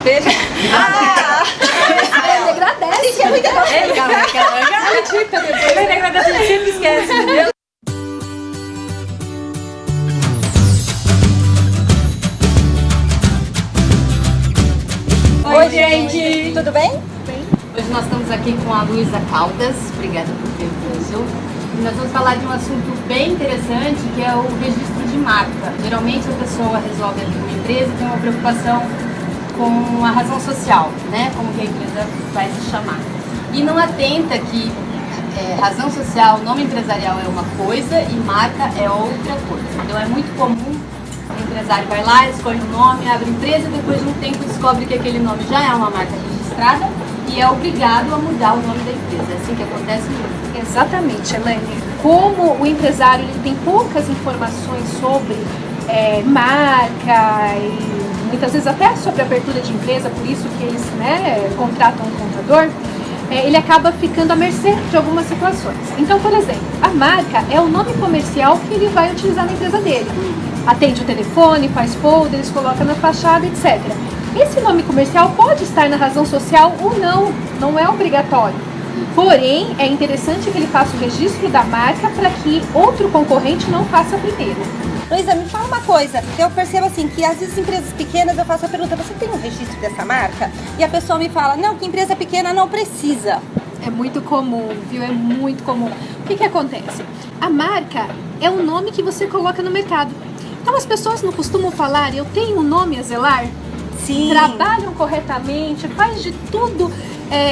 Veja. Ele agradece. É muito legal. Ele agradece, a gente sempre esquece, entendeu? Oi, gente. Tudo bem? Hoje nós estamos aqui com a Luísa Caldas, obrigada por ter vindo. E nós vamos falar de um assunto bem interessante, que é o registro de marca. Geralmente a pessoa resolve abrir uma empresa e tem uma preocupação com a razão social, né? Como que a empresa vai se chamar. E não atenta que razão social, nome empresarial é uma coisa e marca é outra coisa. Então é muito comum o empresário vai lá, escolhe um nome, abre empresa e depois de um tempo descobre que aquele nome já é uma marca registrada e é obrigado a mudar o nome da empresa. É assim que acontece mesmo. Exatamente, Elaine. Como o empresário ele tem poucas informações sobre marca e muitas vezes até sobre a abertura de empresa, por isso que eles contratam um contador, ele acaba ficando à mercê de algumas situações. Então, por exemplo, a marca é o nome comercial que ele vai utilizar na empresa dele. Atende o telefone, faz folders, coloca na fachada, etc. Esse nome comercial pode estar na razão social ou não, não é obrigatório. Porém, é interessante que ele faça o registro da marca para que outro concorrente não faça primeiro. Luísa, me fala uma coisa. Eu percebo assim que às vezes empresas pequenas eu faço a pergunta, você tem um registro dessa marca? E a pessoa me fala, não, que empresa pequena não precisa. É muito comum, viu? É muito comum. O que acontece? A marca é o nome que você coloca no mercado. Então as pessoas não costumam falar, eu tenho um nome a zelar? Sim. Trabalham corretamente, faz de tudo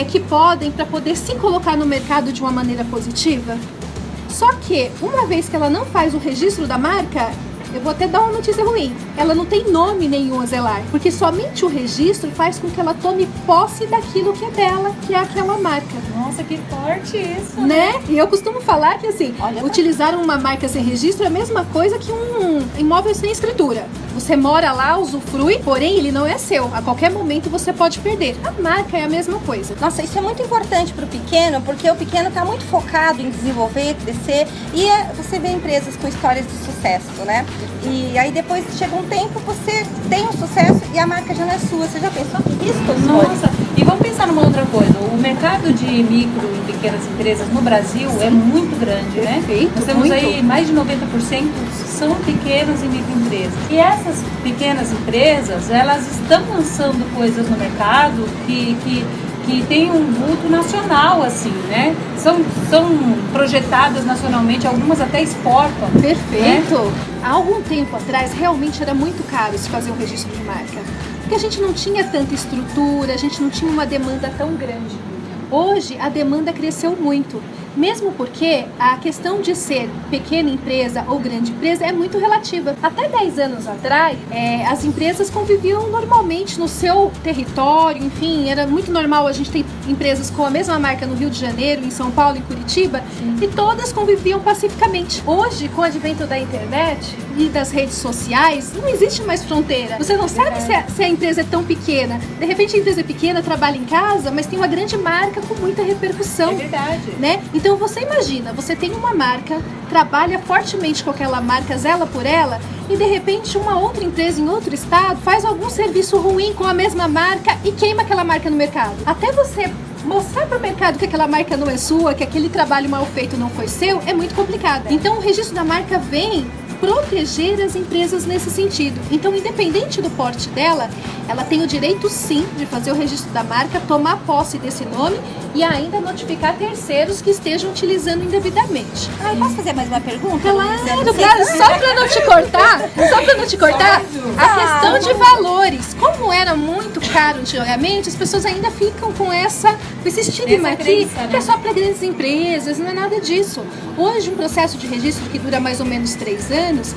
que podem para poder se colocar no mercado de uma maneira positiva. Só que, uma vez que ela não faz o registro da marca, eu vou até dar uma notícia ruim. Ela não tem nome nenhum a zelar, porque somente o registro faz com que ela tome posse daquilo que é dela, que é aquela marca. Nossa, que forte isso, né? E eu costumo falar que assim, utilizar uma marca sem registro é a mesma coisa que um imóvel sem escritura. Você mora lá, usufrui, porém ele não é seu. A qualquer momento você pode perder. A marca é a mesma coisa. Nossa, isso é muito importante para o pequeno, porque o pequeno está muito focado em desenvolver, crescer, e você vê empresas com histórias de sucesso, né? E aí depois chega um tempo, você tem um sucesso e a marca já não é sua. Você já pensou que risco? Nossa, e vamos pensar numa outra coisa. O mercado de micro e pequenas empresas no Brasil é muito grande, né? Perfeito, nós temos muito. aí mais de 90% são pequenas e microempresas. E essas pequenas empresas, elas estão lançando coisas no mercado que tem um vulto nacional, assim, né? São projetadas nacionalmente, algumas até exportam. Perfeito! Né? Há algum tempo atrás, realmente era muito caro se fazer um registro de marca. Porque a gente não tinha tanta estrutura, a gente não tinha uma demanda tão grande. Hoje, a demanda cresceu muito. Mesmo porque a questão de ser pequena empresa ou grande empresa é muito relativa. Até 10 anos atrás, as empresas conviviam normalmente no seu território, enfim, era muito normal a gente ter empresas com a mesma marca no Rio de Janeiro, em São Paulo, em Curitiba, e todas conviviam pacificamente. Hoje, com o advento da internet e das redes sociais, não existe mais fronteira. Você não sabe se a empresa é tão pequena. De repente a empresa é pequena, trabalha em casa, mas tem uma grande marca com muita repercussão. É verdade. Né? Então você imagina, você tem uma marca, trabalha fortemente com aquela marca, zela por ela, e de repente uma outra empresa em outro estado faz algum serviço ruim com a mesma marca e queima aquela marca no mercado. Até você mostrar para o mercado que aquela marca não é sua, que aquele trabalho mal feito não foi seu, é muito complicado. Então o registro da marca vem proteger as empresas nesse sentido. Então, independente do porte dela, ela tem o direito sim de fazer o registro da marca, tomar posse desse nome e ainda notificar terceiros que estejam utilizando indevidamente. Posso fazer mais uma pergunta? Claro, só para não te cortar, a questão de valores. Como era muito caro antigamente, as pessoas ainda ficam com esse estigma aqui, crença, né? que é só para grandes empresas, não é nada disso. Hoje, um processo de registro que dura mais ou menos 3 anos,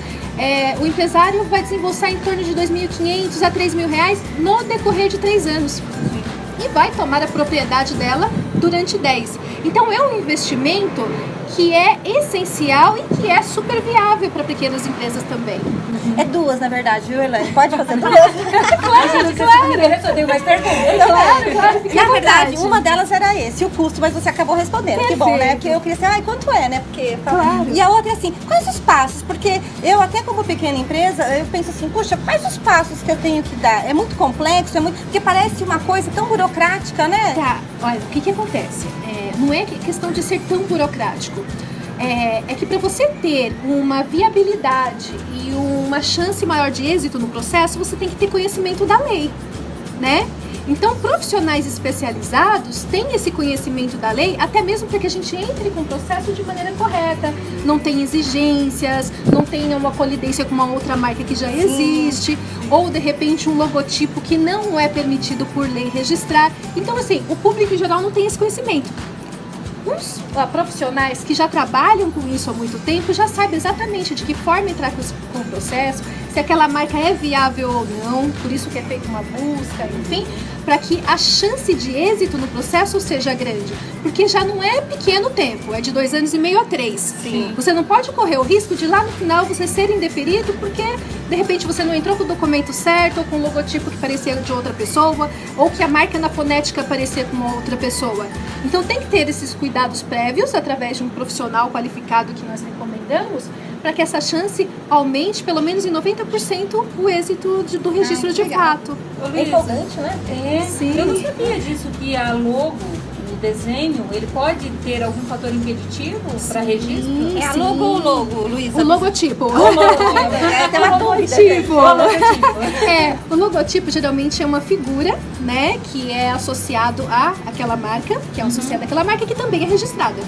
o empresário vai desembolsar em torno de R$ 2.500 a R$ 3.000 no decorrer de 3 anos. E vai tomar a propriedade dela durante 10. Então é um investimento que é essencial e que é super viável para pequenas empresas também. É duas, na verdade, viu, Elaine? Pode fazer duas? Eu tenho mais perguntas. Claro, fica Na à verdade, vontade. uma delas era esse, o custo, mas você acabou respondendo. Que bom, né? Perfeito. Porque eu queria saber, quanto é, né? Porque, Claro. E a outra é assim, quais os passos? Porque eu, até como pequena empresa, eu penso assim, puxa, quais os passos que eu tenho que dar? É muito complexo, porque parece uma coisa tão burocrática, né? Tá, olha, o que acontece? Não é questão de ser tão burocrático. É que para você ter uma viabilidade e uma chance maior de êxito no processo, você tem que ter conhecimento da lei, né? Então, profissionais especializados têm esse conhecimento da lei, até mesmo para que a gente entre com o processo de maneira correta, não tem exigências, não tenha uma colidência com uma outra marca que já existe, ou de repente um logotipo que não é permitido por lei registrar. Então, assim, o público em geral não tem esse conhecimento. Os profissionais que já trabalham com isso há muito tempo já sabem exatamente de que forma entrar com o processo, se aquela marca é viável ou não, por isso que é feita uma busca, enfim, para que a chance de êxito no processo seja grande. Porque já não é pequeno tempo, é de 2 anos e meio a 3. Sim. Você não pode correr o risco de lá no final você ser indeferido porque de repente você não entrou com o documento certo, ou com o logotipo que parecia de outra pessoa, ou que a marca na fonética parecia com uma outra pessoa. Então tem que ter esses cuidados prévios através de um profissional qualificado que nós recomendamos, para que essa chance aumente pelo menos em 90% o êxito do registro de fato. Ô, É Luísa, empolgante, né? Sim. eu não sabia disso, que a logo, o desenho, ele pode ter algum fator impeditivo para registro? É a Sim. logo ou logo, Luísa? O logotipo. Tem uma dúvida. Logotipo. O logotipo. O logotipo geralmente é uma figura, né, que é associado àquela marca, que é associada àquela marca que também é registrada,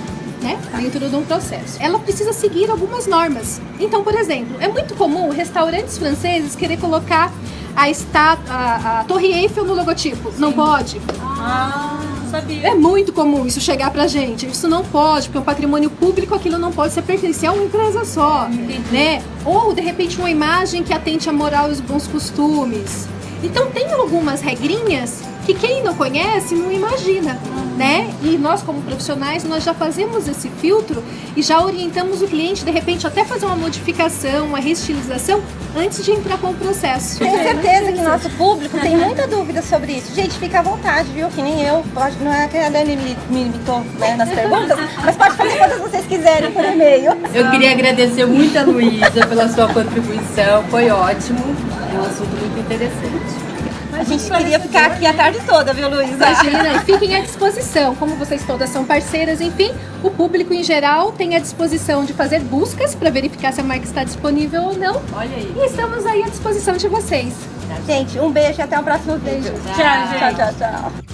né, dentro de um processo. Ela precisa seguir algumas normas. Então, por exemplo, é muito comum restaurantes franceses querer colocar a Torre Eiffel no logotipo. Não pode. Não sabia. É muito comum isso chegar pra gente. Isso não pode, porque é um patrimônio público, aquilo não pode ser pertencer a uma empresa só, né? Ou, de repente, uma imagem que atente à moral e os bons costumes. Então, tem algumas regrinhas que quem não conhece não imagina, né? E nós, como profissionais, nós já fazemos esse filtro e já orientamos o cliente, de repente, até fazer uma modificação, uma reestilização, antes de entrar com o processo. Tenho certeza que nosso público tem muita dúvida sobre isso. Gente, fica à vontade, viu? Que nem eu. Não é que a Dani me limitou, né, nas perguntas, mas pode fazer quantas vocês quiserem por e-mail. Eu queria agradecer muito a Luísa pela sua contribuição, foi ótimo, é um assunto muito interessante. A gente queria ficar aqui a tarde toda, viu, Luísa? Imagina, e fiquem à disposição. Como vocês todas são parceiras, enfim, o público em geral tem à disposição de fazer buscas para verificar se a marca está disponível ou não. Olha aí. E estamos aí à disposição de vocês. Gente, um beijo e até o próximo vídeo. Tchau, gente. Tchau, tchau, tchau.